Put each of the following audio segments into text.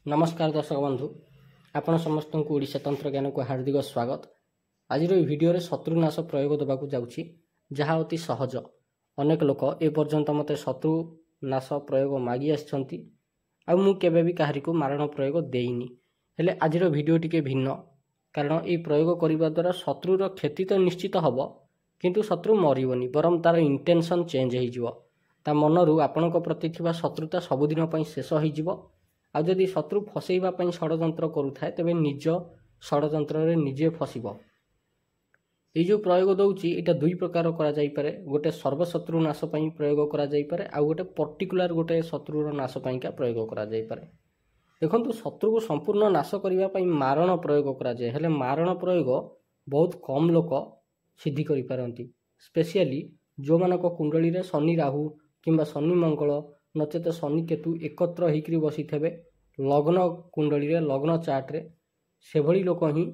नमस्कार दर्शक बंधु आपण समस्त को ओडिशा तंत्र ज्ञान को हार्दिक स्वागत। आज भिडियो रे शत्रुनाश प्रयोग देवाक जाउछि जहाँ अति सहज। अनेक लोक ए पर्यंत मते शत्रुनाश प्रयोग मागी आछंती आ मु केबे भी काहरी को मारण प्रयोग देइनी। हेले आज भिडियो टिके भिन्न कारण ए प्रयोग करिबा द्वारा शत्रुर क्षति तो निश्चित हबो किंतु शत्रु मरिबनी बरम तार इंटेंशन चेंज हो जिवो। ता मनरु आपणक प्रति थिबा शत्रुता सबुदिन पई शेष हो जिवो। आ जदि शत्रु फसैबा पई षडयंत्र करूथाए तेबे निज षडयंत्र रे निजे फसिबो। ए जो प्रयोग दउची एटा दुई प्रकार करा जाई पारे। गोटे सर्वशत्रु नाश पई प्रयोग करा जाई पारे आ गोटे पर्टिकुलर गोटे शत्रुर नाश पई का प्रयोग करा जाई पारे। देखंतु शत्रु को संपूर्ण नाश करिबा पई मारण प्रयोग करा जाय हेले मारण प्रयोग बहुत कम लोक सिद्धि करि पारंती। स्पेशली जो मानक कुंडली रे शनि राहु किंबा शनि मंगल नचेत शनि केतु एकत्र होकर बसी थे लग्न कुंडली रे लग्न चार्ट रे से भली लोक ही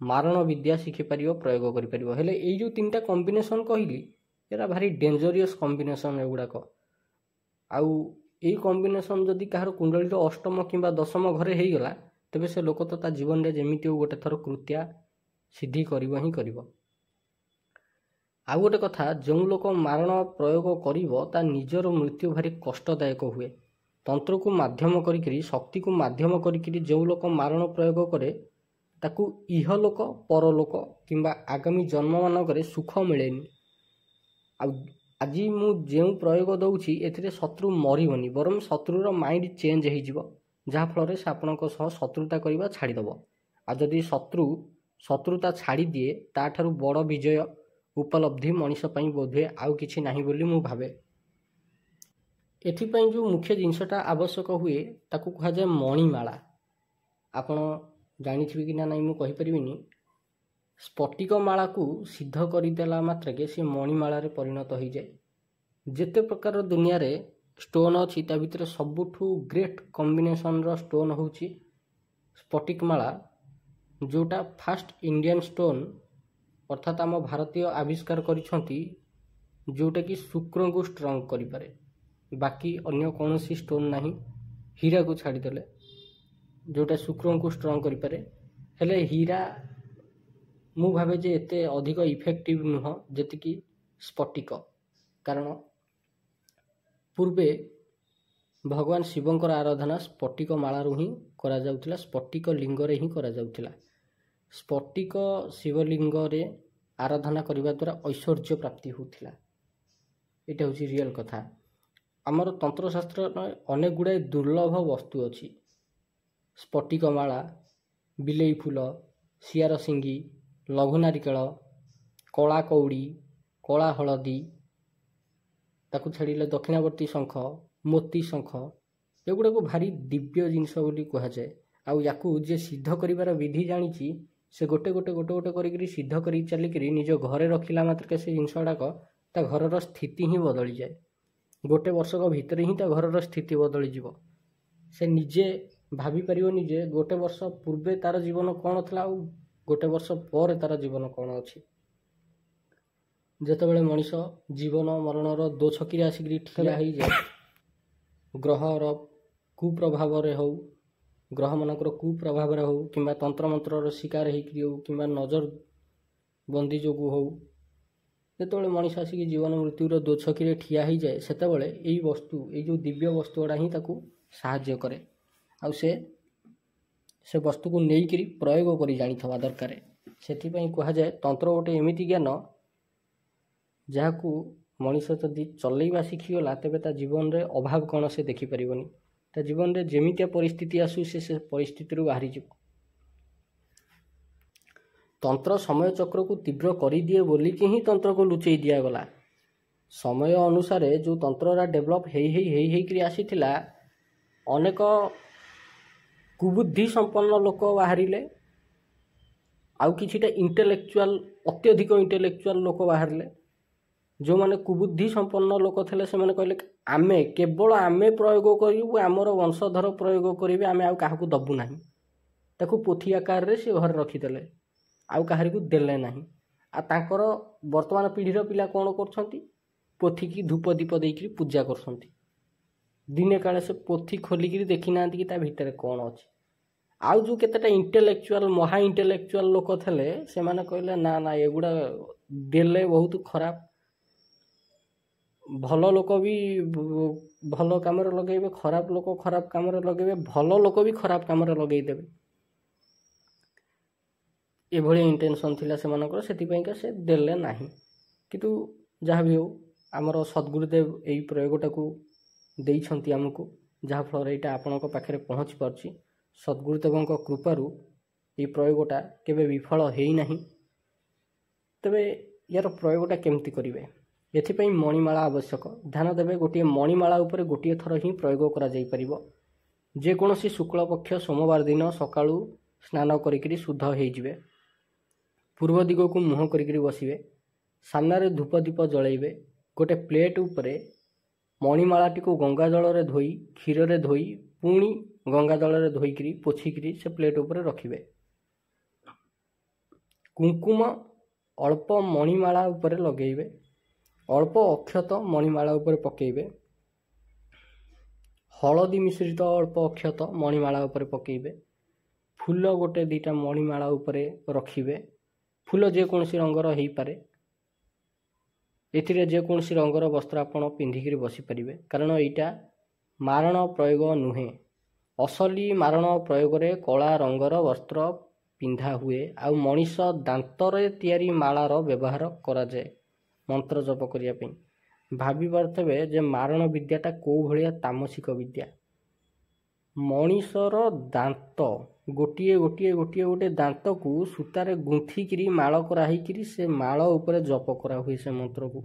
मारण विद्या शिखिपार प्रयोग करें। हेले ये जो तीन टा कॉम्बिनेशन कहली एरा भारी डेंजरियस कॉम्बिनेशन एगुड़ाक। आउ यही कॉम्बिनेशन जदि कहार कुंडली रो अष्टम किंबा दशम घरे हो गला तेबे से लोक तो ता जीवन रे जेमिति गोटे थर कृत्या सिद्धि करिवो ही करिवो। आउ गोटे कथा जो लोक मारण प्रयोग करिवो ता निजर मृत्यु भारी कष्टदायक हुए। तंत्र को माध्यम करी शक्ति को माध्यम करी जो लोक मारण प्रयोग करे ताकू इहलोक परलोक किंबा आगामी जन्म मानक सुख मिलेनी। आज मु जो प्रयोग दउछि एथिरे शत्रु मरिबनी बरम शत्रुर माइंड चेंज हो जिवो जहा फल से आपनक सह शत्रुता करबा छाड़ी दबो। आ जदि शत्रुता छाड़ी दिए ताठारु बड़ विजय उपलब्धि मनीष पई बोधे आउ किछि नाही बोली मु भावे। एथिपई जो मुख्य जिनसटा आवश्यक हुए ताकू कहा जाए मणिमाला। आपण जानिथिबे कि ना नाही मु कहि परिबिनी। स्फटिक माला को सिद्ध करदेला मात्र के सी मणिमाला रे परिणत हो जाए। जेते प्रकार दुनिया रे स्टोन अछि ता भितर सबुठु ग्रेट कॉम्बिनेशन रो स्टोन होछि स्फटिक माला जोटा फास्ट इंडियन स्टोन अर्थात आम भारतीय आविष्कार करिसंती जोटा कि शुक्र को स्ट्रंग करि पारे। बाकी अन्य कौन सी स्टोन नहीं हीरा को छाड़ी देले जोटा शुक्र को स्ट्रंग करि पारे। हेले हीरा मु भावे जे एते अधिक इफेक्टिव नुह जेति कि स्फटिक। कारण पूर्वे भगवान शिवंकर आराधना स्फटिक मालारू ही करा जाउथिला, स्फटिक लिंग रे ही करा जाउथिला। स्फटिक शिवलिंग रे आराधना करिबा द्वारा ऐश्वर्य प्राप्ति होथिला। एटा होची रियल कथा। आमर तंत्रशास्त्र अनेक गुड़ाए दुर्लभ वस्तु अच्छी स्फटिक माला, बिलेई फूल, सियार सिंगी, लघु नारिकेल, कला कौड़ी, कला हलदी ताकू छाड़िले दक्षिणावर्ती शंख, मोती शंख एगुड़ा को भारी दिव्य जिनस बोली कह जाए। आउ याकू जे सिद्ध करिवार विधि जानिछि से गोटे गोटे गोटे गोटे करी सिद्ध करी चलिकरी निज घरे रखिला मात्र से जिनस गुड़ाक ता घरर स्थिति ही बदली जाए। गोटे वर्षक भितर ही ता घरर स्थिति बदली जीव। से निजे भाभी परिवनी जे गोटे वर्ष पूर्वे तार जीवन कौन था आ गोटे वर्ष पर तार जीवन कौन अच्छी। जेतेबेले मनीष जीवन मरणर दो छकी आसिक ठिया हो जाए ग्रहर कुप्रभाव हो ग्रह मानकर कुप्रभाव हो कि तंत्र मंत्र शिकार हो कि नजर बंदी जो हो जेतेबेले मनीष आसिक जीवन मृत्युर दो छकी ठिया हो जाए सेतेबेले यही वस्तु ये जो दिव्य वस्तु गुड़ा ही ताकू साहाय्य करे। आ से वस्तु को लेकिरी प्रयोग करी जानी थवा दरकार। सेथिपई कहा जाए तंत्र गोटे एमिति ज्ञान जहाकू मनीष जदि चलैबा शिखिगला तेबे ता जीवन रे अभाव कौन से देखि परिबनी। ता जीवन रे जेमितिया परिस्थिति आसु से परिस्थिति रू बाहरी जीव। तंत्र समय चक्र को तीव्र कर दिए बोली कि ही तंत्र को लुचई दिया गला। समय अनुसार जो तंत्ररा डेभलप हेई आसीथिला अनेक कुबुद्धि संपन्न लोक बाहरिले आउ किछिटा इंटेलेक्चुअल अत्यधिक इंटेलेक्चुअल लोक बाहरिले। जो माने कुबुद्धि संपन्न लोक थे से माने कहले आमे केवल आमे प्रयोग करू आमर वंशधर प्रयोग करेंगे आमे आउ काहाकू दबू नाही। ताकू पोथी आकार रे से घर रखिदेले आउ काहारी को देले नाही। आ तांकर वर्तमान पीढ़ीर पिला कौन करछंती पोथी की धूप दीप देकरी पूजा करछंती। दिने काले से पोथी खोलिक देखी ना कि ता भितर कौन अच्छे आउ जो केतेटा इंटेलेक्चुअल महा इंटेलेक्चुअल लोक थे से माने कहले ना ना एगुड़ा देले बहुत खराब भल लोक भी भल काम लगे खराब लोक खराब काम लगे भल लोक भी खराब काम लगेदेवे एभली इंटेंशन थिला से मानकर सेतिपाइका से देले नाही किंतु जहाँ भी हो आमर सद्गुरुदेव यही प्रयोगटा को देइछंती हमको जहाँ फल यहाँ आपणक पाखे पहुँची पार्ची सद्गुरुदेव कृपारू ये प्रयोगटा केबे विफल है नहीं तबे यार प्रयोगटा केमती करेंगे एथिपाई मणिमाला आवश्यक ध्यान देवे गोटे मणिमाला उपर गोटे थर ही प्रयोग करा जाई परिबो जेकोसी शुक्ल पक्ष सोमवार दिन सकाळू स्नान करिकरी शुद्ध हो जिवे पूर्व दिग को मुह करिकरी बसिबे सामने धूप दीप जलैबे गोटे प्लेट उपरे मणिमालाटी को गंगा जल रे धोई क्षीर रे धोई पुणी गंगा जल रे धोईकरी पोछिकरी से प्लेट उपरे रखिबे कुंकुम अल्प मणिमाला उपरे लगेइबे अल्प अक्षत मणिमाला उपरे पकेइबे हलदी मिश्रित अल्प अक्षत मणिमाला उपरे पकेइबे फूल गोटे दीटा मणिमाला उपरे रखिबे फूल जेकोसी रंगर हो पारे एथिरे जेकोसी रंगर वस्त्र आपण पिंधिकी बसीपारे कारण यहाँ मारण प्रयोग नुहे असली मारण प्रयोग रे कला रंगर वस्त्र पिंधा हुए आउ मनीष दांतरे तैयारी मालार व्यवहार करा जाए मंत्र जप करने भाभी पारे जे मारण विद्याटा कौ भाया तामसिक विद्या मनीषर दांत गोटे गोटे गोटे गोटे दांत को सूतार गुंथिकी माल कराही से माल उपरे जप करा हुए से मंत्र को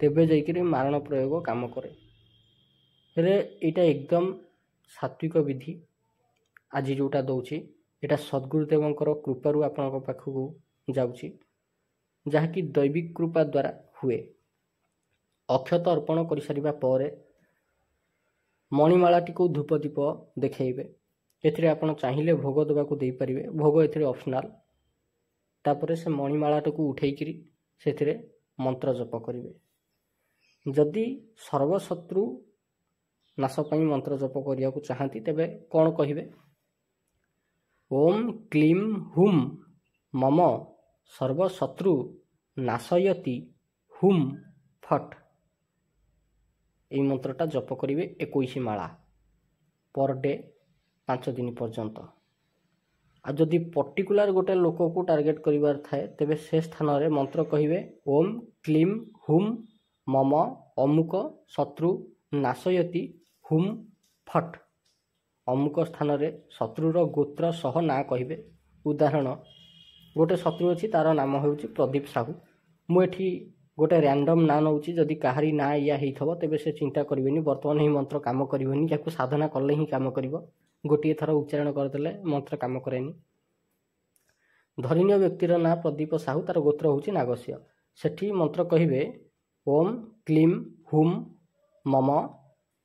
तेबे जाइकरी मारण प्रयोग काम करे हेले यहाँ एकदम सात्विक विधि आज जोटा दौची यहाँ सद्गुरुदेवंकर कृपारू आपण पाखक जाऊँगी जहाँकि दैविक कृपा द्वारा हुए अक्षत अर्पण कर सारिबा परे मणिमालाटी को धूप दीप देखेबे एथिरे आपण चाहिए भोग देवा को दे पारिबे भोग एथिरे ऑप्शनल तापरे से मणिमालाटी को उठेइकरी सेथिरे मंत्र जप करिवे जदि सर्वशत्रु नाश पई मंत्र जप करिया को चाहती तेबे कौन कहिबे ओम क्लीम हुम मम सर्वशत्रु नाशयति हुम फट यही मंत्रटा जप करेंगे 21 माला पर डे 5 दिन पर्यंत आ जदि पर्टिकुलर गोटे लोक को टार्गेट करिवार थाए तेबे से स्थान रे मंत्र कहिबे ओम क्लीम हुम मम अमुक शत्रु नाशयति हुम फट अमुक स्थान रे शत्रुर गोत्र सह ना कहिबे उदाहरण गोटे शत्रु अच्छी तार नाम होउची प्रदीप साहू मुझे गोटे रैंडम ना नौची जदि कहारी ना या होइथबो तेबे से चिंता करिवेनी वर्तमान ही मंत्र काम करिवेनी याकू साधना करले ही काम करिवो गोटे थर उच्चारण करदेले मंत्र काम करेनी धरिनिय व्यक्तिर ना प्रदीप साहू तार गोत्र होउची नागस्य सेठी मंत्र कहिबे ओम क्लीम हुम मम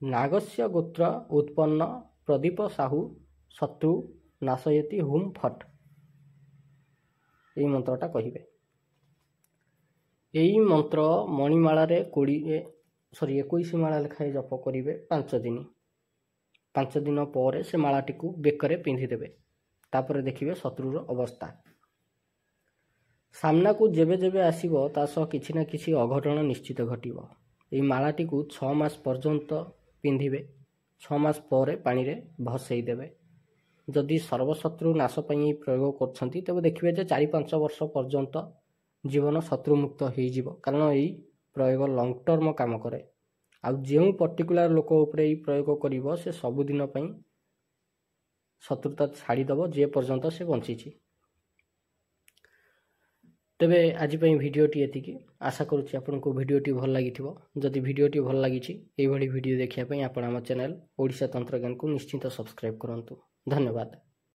नागस्य गोत्र उत्पन्न प्रदीप साहू शत्रु नाशयति हुम फट यही मंत्रटा कहिबे यही मंत्र मणिमाला 21 माला लेखाएं जप करेंगे 5 दिन 5 दिन पर से मालाटी को बेकरे पिंधिदेवे तापर देखिए शत्रुर अवस्था सामना को जेबे जेबे आसीबो ता सह किछि ना किछि अघटन निश्चित घटिबो एई मालाटी को 6 मास पर्यंत पिंधिबे 6 मास पर पानी रे भसई देबे जदि सर्वशत्रु नाश पई प्रयोग करछंती तबे देखिबे जे 4-5 वर्ष पर्यंत जीवन शत्रुमुक्त हो कारण यही प्रयोग लंग टर्म काम करे आ जो पर्टिकुलर लोक उपरे प्रयोग करिवो से सबुदिन पई शत्रुता छाड़ीदेव जे पर्यंत से बंची तेबे आज भिडियोटी एतिकी आशा करुच्ची आपको भिडियोटी भल लगी जदि भिडियोटी भल लगी ये भिडियो देखिए आपण आम चैनल ओडिशा तंत्र ज्ञान को निश्चित सब्सक्राइब करंतु धन्यवाद।